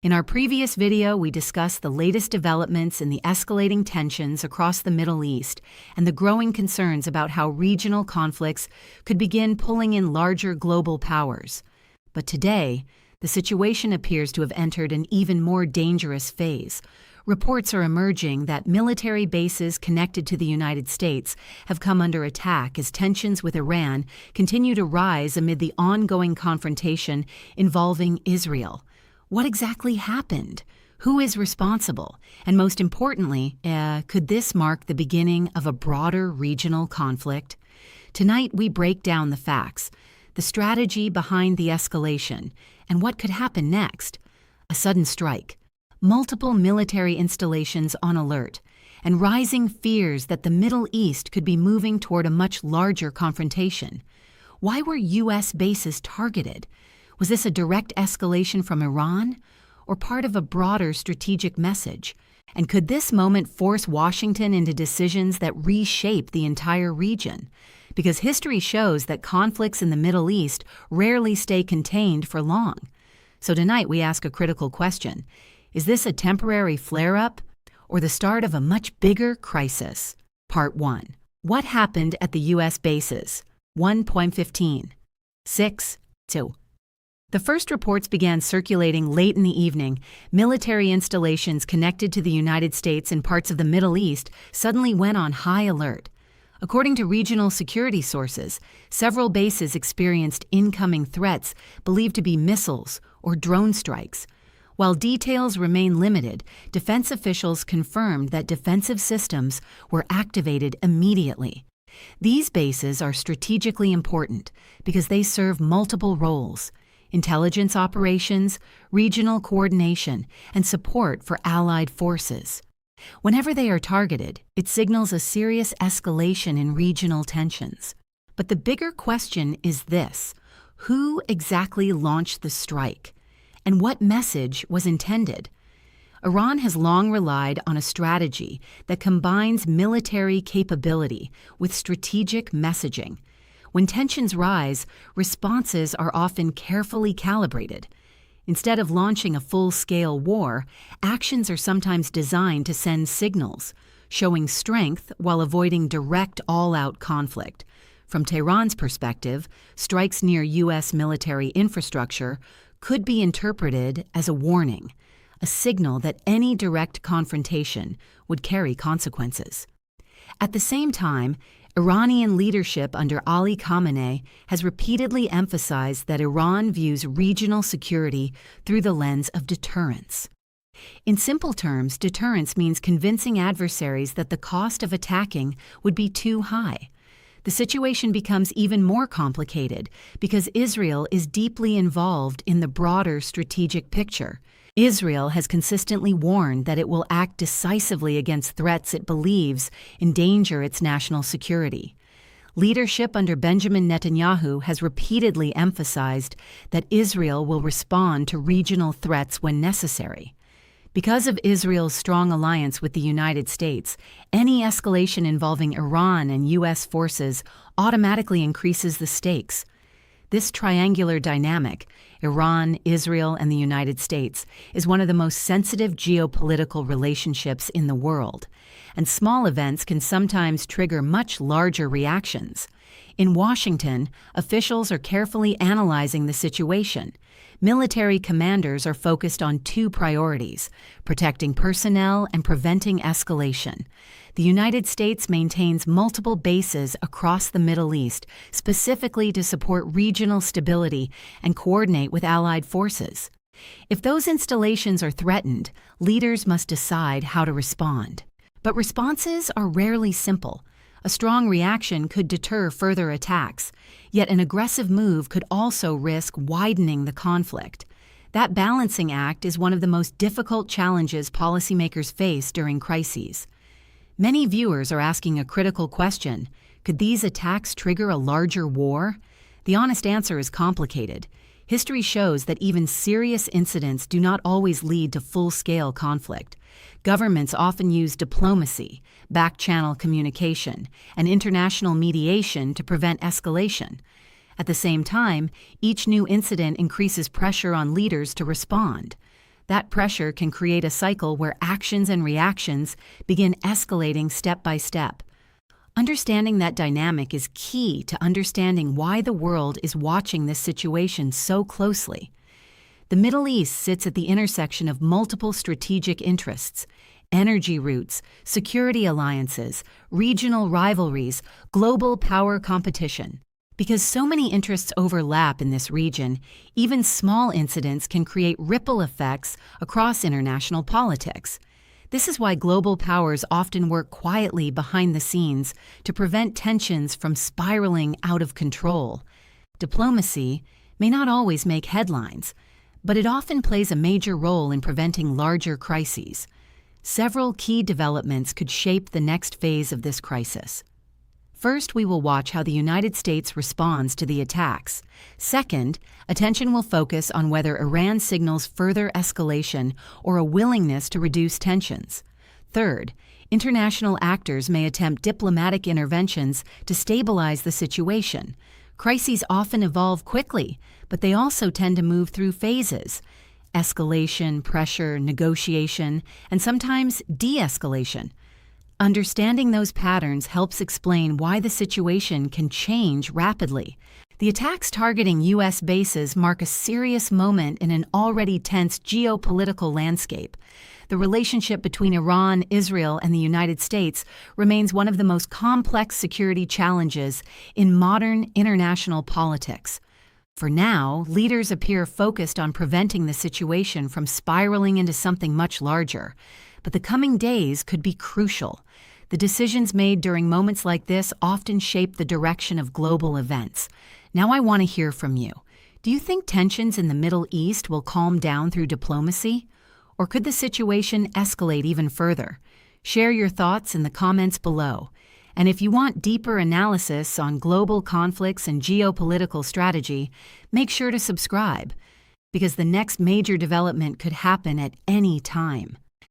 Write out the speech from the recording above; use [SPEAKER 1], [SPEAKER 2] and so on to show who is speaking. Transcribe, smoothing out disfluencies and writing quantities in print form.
[SPEAKER 1] In our previous video, we discussed the latest developments in the escalating tensions across the Middle East and the growing concerns about how regional conflicts could begin pulling in larger global powers. But today, the situation appears to have entered an even more dangerous phase. Reports are emerging that military bases connected to the United States have come under attack as tensions with Iran continue to rise amid the ongoing confrontation involving Israel. What exactly happened? Who is responsible? And most importantly, could this mark the beginning of a broader regional conflict? Tonight, we break down the facts, the strategy behind the escalation, and what could happen next. A sudden strike, multiple military installations on alert, and rising fears that the Middle East could be moving toward a much larger confrontation. Why were U.S. bases targeted? Was this a direct escalation from Iran, or part of a broader strategic message? And could this moment force Washington into decisions that reshape the entire region? Because history shows that conflicts in the Middle East rarely stay contained for long. So tonight we ask a critical question. Is this a temporary flare-up, or the start of a much bigger crisis? Part 1. What happened at the U.S. bases? 1.15. 6.2. The first reports began circulating late in the evening. Military installations connected to the United States and parts of the Middle East suddenly went on high alert. According to regional security sources, several bases experienced incoming threats believed to be missiles or drone strikes. While details remain limited, defense officials confirmed that defensive systems were activated immediately. These bases are strategically important because they serve multiple roles: intelligence operations, regional coordination, and support for allied forces. Whenever they are targeted, it signals a serious escalation in regional tensions. But the bigger question is this: who exactly launched the strike? And what message was intended? Iran has long relied on a strategy that combines military capability with strategic messaging. When tensions rise, responses are often carefully calibrated. Instead of launching a full-scale war, actions are sometimes designed to send signals, showing strength while avoiding direct all-out conflict. From Tehran's perspective, strikes near U.S. military infrastructure could be interpreted as a warning, a signal that any direct confrontation would carry consequences. At the same time, Iranian leadership under Ali Khamenei has repeatedly emphasized that Iran views regional security through the lens of deterrence. In simple terms, deterrence means convincing adversaries that the cost of attacking would be too high. The situation becomes even more complicated because Israel is deeply involved in the broader strategic picture. Israel has consistently warned that it will act decisively against threats it believes endanger its national security. Leadership under Benjamin Netanyahu has repeatedly emphasized that Israel will respond to regional threats when necessary. Because of Israel's strong alliance with the United States, any escalation involving Iran and U.S. forces automatically increases the stakes. This triangular dynamic, Iran, Israel, and the United States, is one of the most sensitive geopolitical relationships in the world, and small events can sometimes trigger much larger reactions. In Washington, officials are carefully analyzing the situation. Military commanders are focused on two priorities: protecting personnel and preventing escalation. The United States maintains multiple bases across the Middle East, specifically to support regional stability and coordinate with allied forces. If those installations are threatened, leaders must decide how to respond. But responses are rarely simple. A strong reaction could deter further attacks, yet an aggressive move could also risk widening the conflict. That balancing act is one of the most difficult challenges policymakers face during crises. Many viewers are asking a critical question: could these attacks trigger a larger war? The honest answer is complicated. History shows that even serious incidents do not always lead to full-scale conflict. Governments often use diplomacy, back-channel communication, and international mediation to prevent escalation. At the same time, each new incident increases pressure on leaders to respond. That pressure can create a cycle where actions and reactions begin escalating step by step. Understanding that dynamic is key to understanding why the world is watching this situation so closely. The Middle East sits at the intersection of multiple strategic interests: energy routes, security alliances, regional rivalries, global power competition. Because so many interests overlap in this region, even small incidents can create ripple effects across international politics. This is why global powers often work quietly behind the scenes to prevent tensions from spiraling out of control. Diplomacy may not always make headlines, but it often plays a major role in preventing larger crises. Several key developments could shape the next phase of this crisis. First, we will watch how the United States responds to the attacks. Second, attention will focus on whether Iran signals further escalation or a willingness to reduce tensions. Third, international actors may attempt diplomatic interventions to stabilize the situation. Crises often evolve quickly, but they also tend to move through phases: escalation, pressure, negotiation, and sometimes de-escalation. Understanding those patterns helps explain why the situation can change rapidly. The attacks targeting U.S. bases mark a serious moment in an already tense geopolitical landscape. The relationship between Iran, Israel, and the United States remains one of the most complex security challenges in modern international politics. For now, leaders appear focused on preventing the situation from spiraling into something much larger. But the coming days could be crucial. The decisions made during moments like this often shape the direction of global events. Now I want to hear from you. Do you think tensions in the Middle East will calm down through diplomacy? Or could the situation escalate even further? Share your thoughts in the comments below. And if you want deeper analysis on global conflicts and geopolitical strategy, make sure to subscribe, because the next major development could happen at any time.